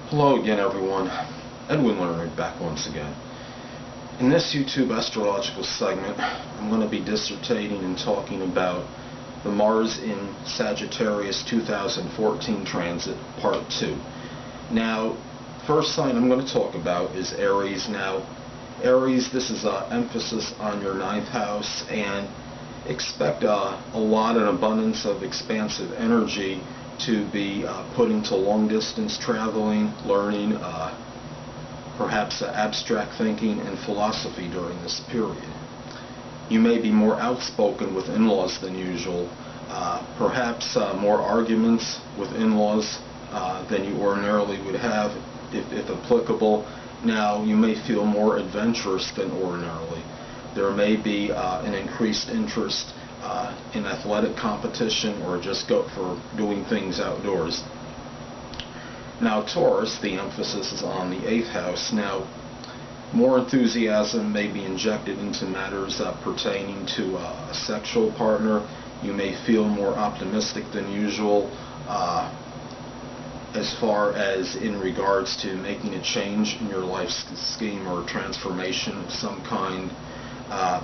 Hello again, everyone. Edwin Learnard back once again. In this YouTube astrological segment, I'm going to be dissertating and talking about the Mars in Sagittarius 2014 transit, Part 2. Now, first sign I'm going to talk about is Aries. Now, Aries, this is an emphasis on your 9th house, and expect a lot and abundance of expansive energy to be put into long-distance traveling, learning, perhaps abstract thinking and philosophy during this period. You may be more outspoken with in-laws than usual, perhaps more arguments with in-laws than you ordinarily would have, if applicable. Now, you may feel more adventurous than ordinarily. There may be an increased interest in athletic competition, or just go for doing things outdoors. Now, Taurus, the emphasis is on the 8th house. Now, more enthusiasm may be injected into matters pertaining to a sexual partner. You may feel more optimistic than usual as far as in regards to making a change in your life scheme or transformation of some kind.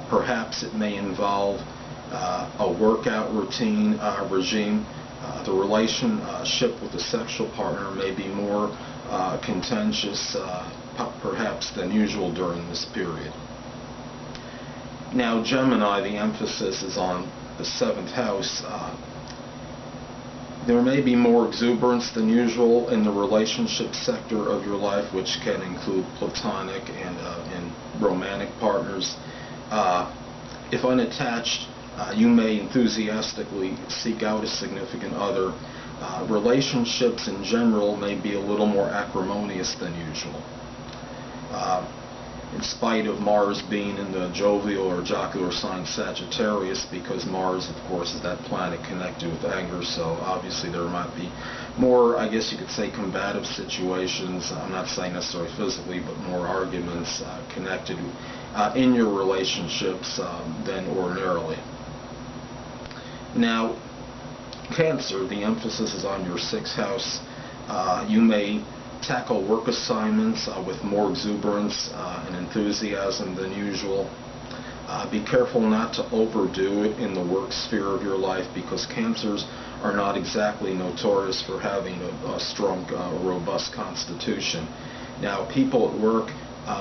Perhaps it may involve a workout routine regime. The relationship with the sexual partner may be more contentious perhaps than usual during this period. Now, Gemini, the emphasis is on the 7th house. There may be more exuberance than usual in the relationship sector of your life, which can include platonic and romantic partners. If unattached, you may enthusiastically seek out a significant other. Relationships in general may be a little more acrimonious than usual. In spite of Mars being in the jovial or jocular sign Sagittarius, because Mars, of course, is that planet connected with anger, so obviously there might be more, I guess you could say, combative situations. I'm not saying necessarily physically, but more arguments connected in your relationships than ordinarily. Now, Cancer, the emphasis is on your 6th house. You may tackle work assignments with more exuberance and enthusiasm than usual. Be careful not to overdo it in the work sphere of your life, because Cancers are not exactly notorious for having a strong, robust constitution. Now, people at work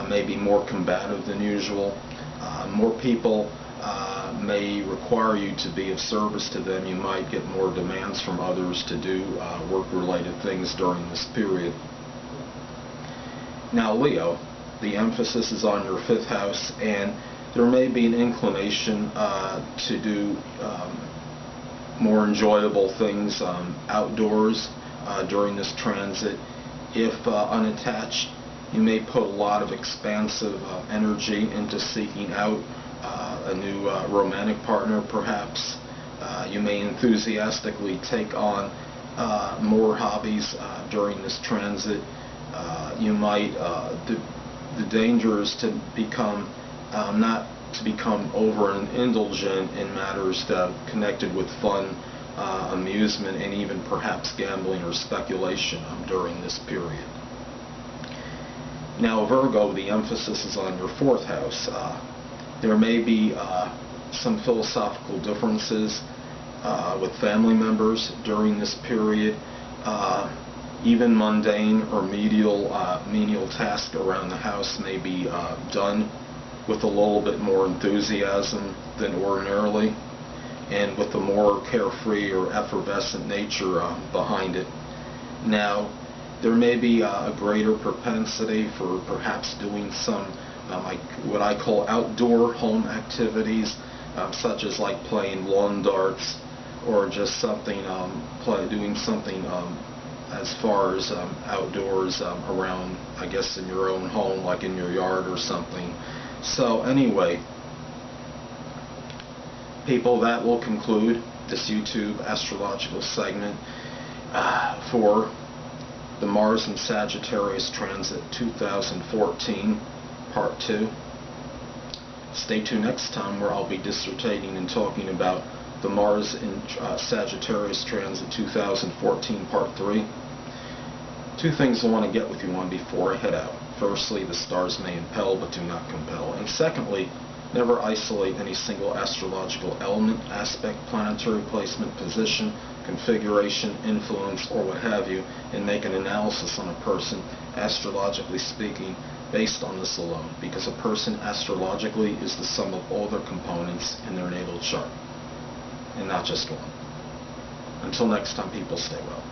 may be more combative than usual. More people may require you to be of service to them. You might get more demands from others to do work-related things during this period. Now, Leo, the emphasis is on your 5th house, and there may be an inclination to do more enjoyable things outdoors during this transit. If unattached, you may put a lot of expansive energy into seeking out a new romantic partner, perhaps. You may enthusiastically take on more hobbies during this transit. You might, the danger is to become, not to become over indulgent in matters that are connected with fun, amusement, and even perhaps gambling or speculation during this period. Now, Virgo, the emphasis is on your 4th house. There may be some philosophical differences with family members during this period. Even mundane or menial tasks around the house may be done with a little bit more enthusiasm than ordinarily, and with a more carefree or effervescent nature behind it. Now, there may be a greater propensity for perhaps doing some like what I call outdoor home activities, such as like playing lawn darts, or just something, doing something as far as outdoors around, I guess, in your own home, like in your yard or something. So anyway, people, that will conclude this YouTube astrological segment for the Mars in Sagittarius transit 2014, Part 2. Stay tuned next time, where I'll be dissertating and talking about the Mars in Sagittarius transit 2014, Part 3. Two things I want to get with you on before I head out. Firstly, the stars may impel but do not compel. And secondly, never isolate any single astrological element, aspect, planetary placement, position, configuration, influence, or what have you, and make an analysis on a person, astrologically speaking, based on this alone. Because a person astrologically is the sum of all their components in their natal chart, and not just one. Until next time, people, stay well.